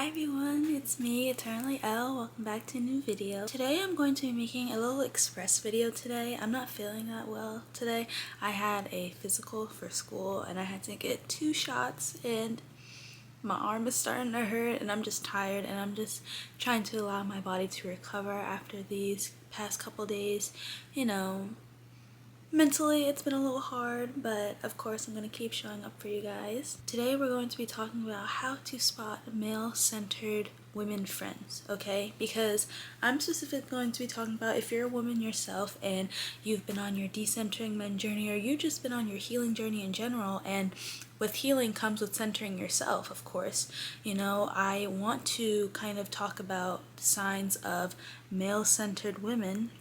Hi everyone, it's me, Eternally Elle. Welcome back to a new video. Today I'm going to be making a little express video today. I'm not feeling that well today. I had a physical for school and I had to get 2 shots and my arm is starting to hurt and I'm just tired and I'm just trying to allow my body to recover after these past couple days. Mentally, it's been a little hard, but of course I'm going to keep showing up for you guys. Today we're going to be talking about how to spot male-centered women friends, okay? Because I'm specifically going to be talking about if you're a woman yourself and you've been on your decentering men journey, or you've just been on your healing journey in general, and with healing comes with centering yourself, of course. I want to kind of talk about signs of male-centered women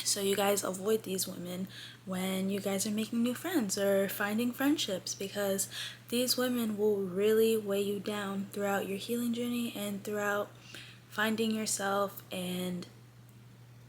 so you guys avoid these women when you guys are making new friends or finding friendships, because these women will really weigh you down throughout your healing journey and throughout finding yourself and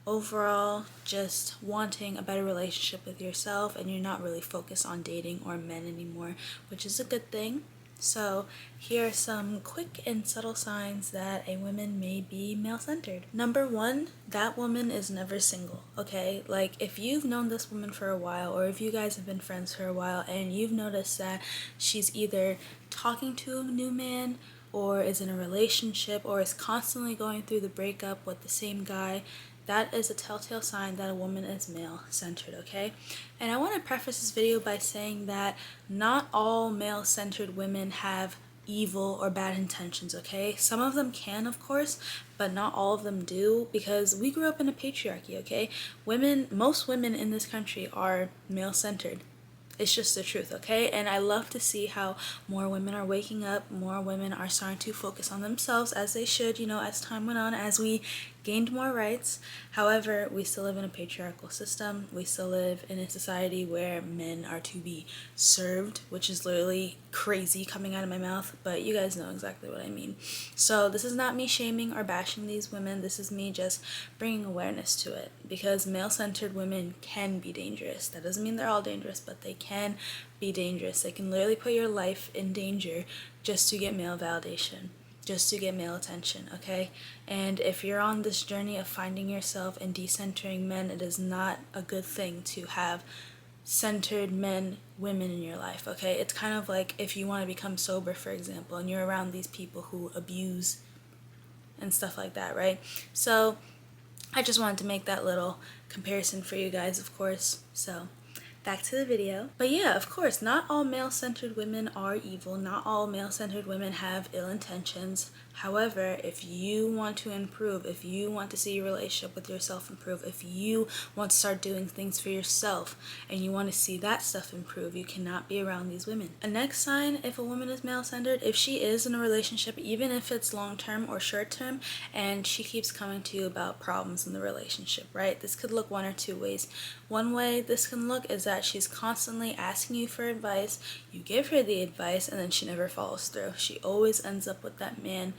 overall just wanting a better relationship with yourself, and you're not really focused on dating or men anymore, which is a good thing. So here are some quick and subtle signs that a woman may be male-centered. Number 1, that woman is never single, okay? Like, if you've known this woman for a while, or if you guys have been friends for a while and you've noticed that she's either talking to a new man or is in a relationship or is constantly going through the breakup with the same guy, that is a telltale sign that a woman is male-centered, okay? And I want to preface this video by saying that not all male-centered women have evil or bad intentions, okay? Some of them can, of course, but not all of them do, because we grew up in a patriarchy, okay? Most women in this country are male-centered. It's just the truth, okay? And I love to see how more women are waking up, more women are starting to focus on themselves, as they should, as time went on, as we gained more rights. However, we still live in a patriarchal system. We still live in a society where men are to be served, which is literally crazy coming out of my mouth, but you guys know exactly what I mean. So this is not me shaming or bashing these women. This is me just bringing awareness to it, because male-centered women can be dangerous. That doesn't mean they're all dangerous, but they can be dangerous. They can literally put your life in danger just to get male validation, just to get male attention, okay? And if you're on this journey of finding yourself and decentering men, it is not a good thing to have centered women in your life, okay? It's kind of like if you want to become sober, for example, and you're around these people who abuse and stuff like that, right? So I just wanted to make that little comparison for you guys, of course. So back to the video. But yeah, of course, not all male-centered women are evil. Not all male-centered women have ill intentions. However, if you want to improve, if you want to see your relationship with yourself improve, if you want to start doing things for yourself and you want to see that stuff improve, you cannot be around these women. A next sign, if a woman is male-centered, if she is in a relationship, even if it's long-term or short-term, and she keeps coming to you about problems in the relationship, right? This could look one or two ways. One way this can look is that she's constantly asking you for advice, you give her the advice, and then she never follows through. She always ends up with that man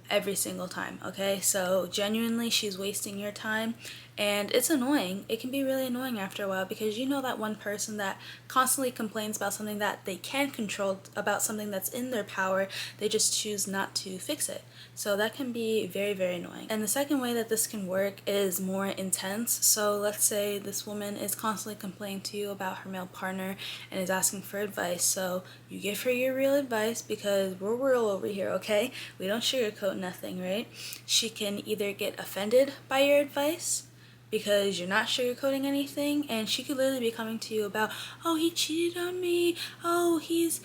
every single time, okay? So genuinely, she's wasting your time, and it's annoying. It can be really annoying after a while, because you know that one person that constantly complains about something that they can control, about something that's in their power, they just choose not to fix it. So that can be very, very annoying. And the second way that this can work is more intense. So let's say this woman is constantly complaining to you about her male partner and is asking for advice. So you give her your real advice, because we're real over here, okay? We don't sugarcoat nothing, right? She can either get offended by your advice, because you're not sugarcoating anything, and she could literally be coming to you about, oh, he cheated on me, oh, he's,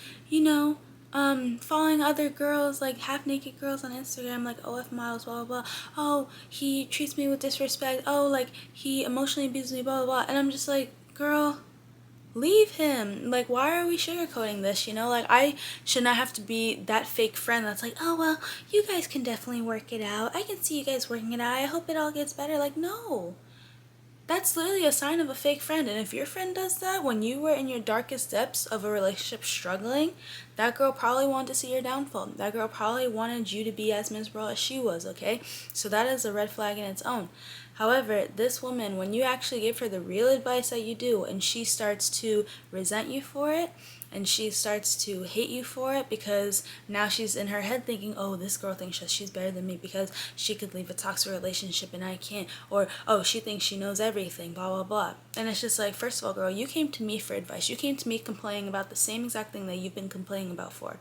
following other girls, like half-naked girls on Instagram, like OF models, blah, blah, blah, oh, he treats me with disrespect, oh, like, he emotionally abuses me, blah, blah, blah, and I'm just like, girl, leave him. Like, why are we sugarcoating this, Like, I should not have to be that fake friend that's like, oh, well, you guys can definitely work it out. I can see you guys working it out. I hope it all gets better. Like, no. That's literally a sign of a fake friend. And if your friend does that when you were in your darkest depths of a relationship struggling, that girl probably wanted to see your downfall. That girl probably wanted you to be as miserable as she was, okay? So that is a red flag in its own. However, this woman, when you actually give her the real advice that you do, and she starts to resent you for it, and she starts to hate you for it because now she's in her head thinking, oh, this girl thinks that she's better than me because she could leave a toxic relationship and I can't, or oh, she thinks she knows everything, blah blah blah. And it's just like, first of all, girl, you came to me for advice. You came to me complaining about the same exact thing that you've been complaining about for.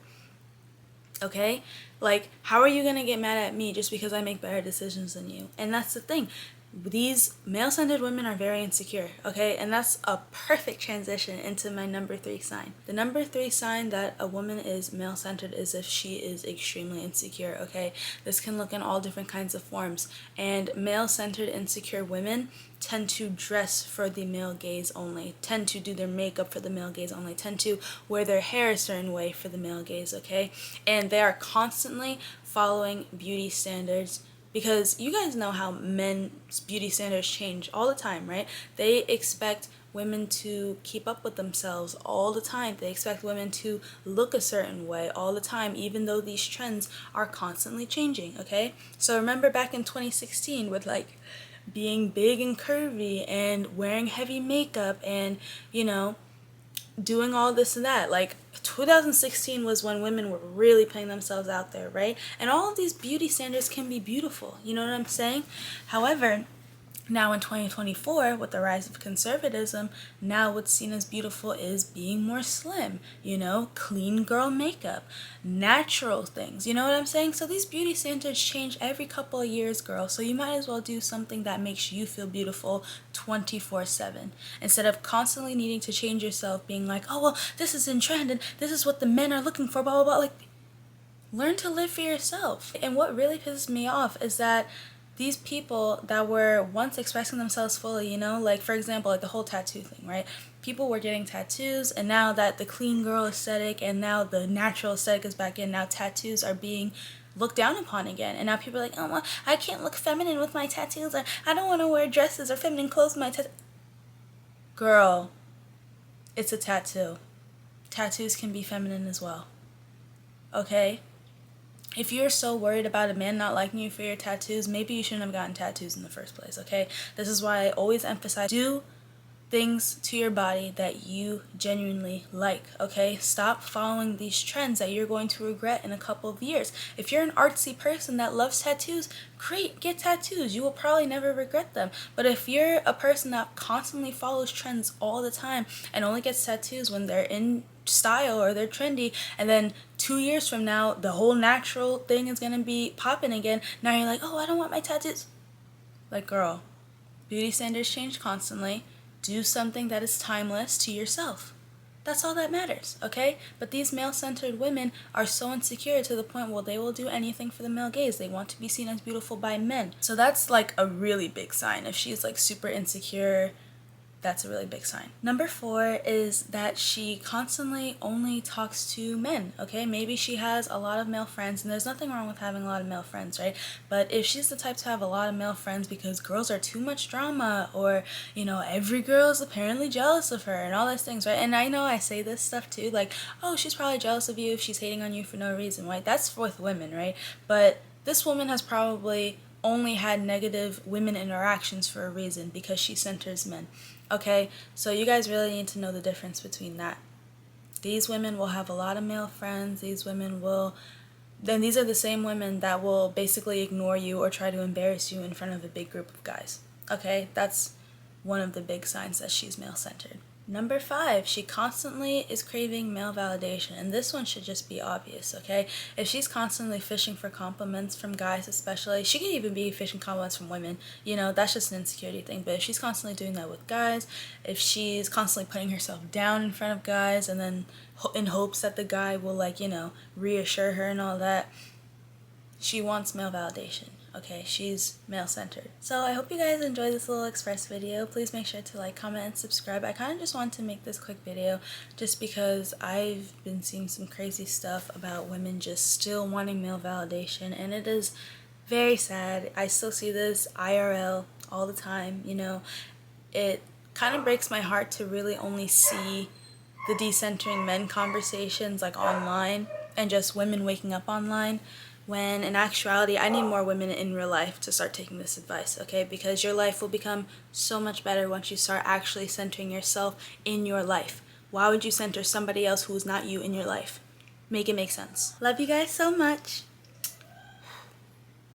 Okay? Like, how are you gonna get mad at me just because I make better decisions than you? And that's the thing. These male-centered women are very insecure, okay? And that's a perfect transition into my number 3 sign. The number 3 sign that a woman is male-centered is if she is extremely insecure, okay? This can look in all different kinds of forms. And male-centered insecure women tend to dress for the male gaze only, tend to do their makeup for the male gaze only, tend to wear their hair a certain way for the male gaze, okay? And they are constantly following beauty standards, because you guys know how men's beauty standards change all the time, right? They expect women to keep up with themselves all the time. They expect women to look a certain way all the time, even though these trends are constantly changing, okay? So remember back in 2016 with like being big and curvy and wearing heavy makeup and, you know, doing all this and that. Like 2016 was when women were really putting themselves out there, right? And all of these beauty standards can be beautiful, you know what I'm saying? However, now in 2024, with the rise of conservatism, now what's seen as beautiful is being more slim, you know, clean girl makeup, natural things, you know what I'm saying? So these beauty standards change every couple of years, girl, so you might as well do something that makes you feel beautiful 24/7, instead of constantly needing to change yourself, being like, oh, well, this is in trend, and this is what the men are looking for, blah, blah, blah. Like, learn to live for yourself. And what really pisses me off is that these people that were once expressing themselves fully, you know, like for example, like the whole tattoo thing, right? People were getting tattoos, and now that the clean girl aesthetic and now the natural aesthetic is back in, now tattoos are being looked down upon again. And now people are like, oh, well, I can't look feminine with my tattoos, or I don't want to wear dresses or feminine clothes with my tattoo. Girl, it's a tattoo. Tattoos can be feminine as well. Okay? If you're so worried about a man not liking you for your tattoos, maybe you shouldn't have gotten tattoos in the first place, okay? This is why I always emphasize, do things to your body that you genuinely like, okay? Stop following these trends that you're going to regret in a couple of years. If you're an artsy person that loves tattoos, great, get tattoos. You will probably never regret them. But if you're a person that constantly follows trends all the time and only gets tattoos when they're in style or they're trendy, and then 2 years from now the whole natural thing is gonna be popping again, now you're like, oh, I don't want my tattoos. Like, girl, beauty standards change constantly. Do something that is timeless to yourself. That's all that matters, okay? But these male-centered women are so insecure to the point where they will do anything for the male gaze. They want to be seen as beautiful by men. So that's like a really big sign. If she's like super insecure, that's a really big sign. Number 4 is that she constantly only talks to men, okay? Maybe she has a lot of male friends, and there's nothing wrong with having a lot of male friends, right? But if she's the type to have a lot of male friends because girls are too much drama, or, you know, every girl is apparently jealous of her and all those things, right? And I know I say this stuff too, like, oh, she's probably jealous of you if she's hating on you for no reason, right? That's with women, right? But this woman has probably only had negative women interactions for a reason, because she centers men. Okay, so you guys really need to know the difference between that. These women will have a lot of male friends. These women will, then these are the same women that will basically ignore you or try to embarrass you in front of a big group of guys. Okay, that's one of the big signs that she's male-centered. Number 5, she constantly is craving male validation, and this one should just be obvious, okay? If she's constantly fishing for compliments from guys especially, she can even be fishing compliments from women, you know, that's just an insecurity thing. But if she's constantly doing that with guys, if she's constantly putting herself down in front of guys and then in hopes that the guy will, like, you know, reassure her and all that, she wants male validation. Okay, she's male-centered. So I hope you guys enjoyed this little express video. Please make sure to like, comment, and subscribe. I kind of just wanted to make this quick video just because I've been seeing some crazy stuff about women just still wanting male validation, and it is very sad. I still see this IRL all the time, you know. It kind of breaks my heart to really only see the decentering men conversations like online and just women waking up online, when in actuality I need more women in real life to start taking this advice, okay? Because your life will become so much better once you start actually centering yourself in your life. Why would you center somebody else who's not you in your life? Make it make sense. Love you guys so much.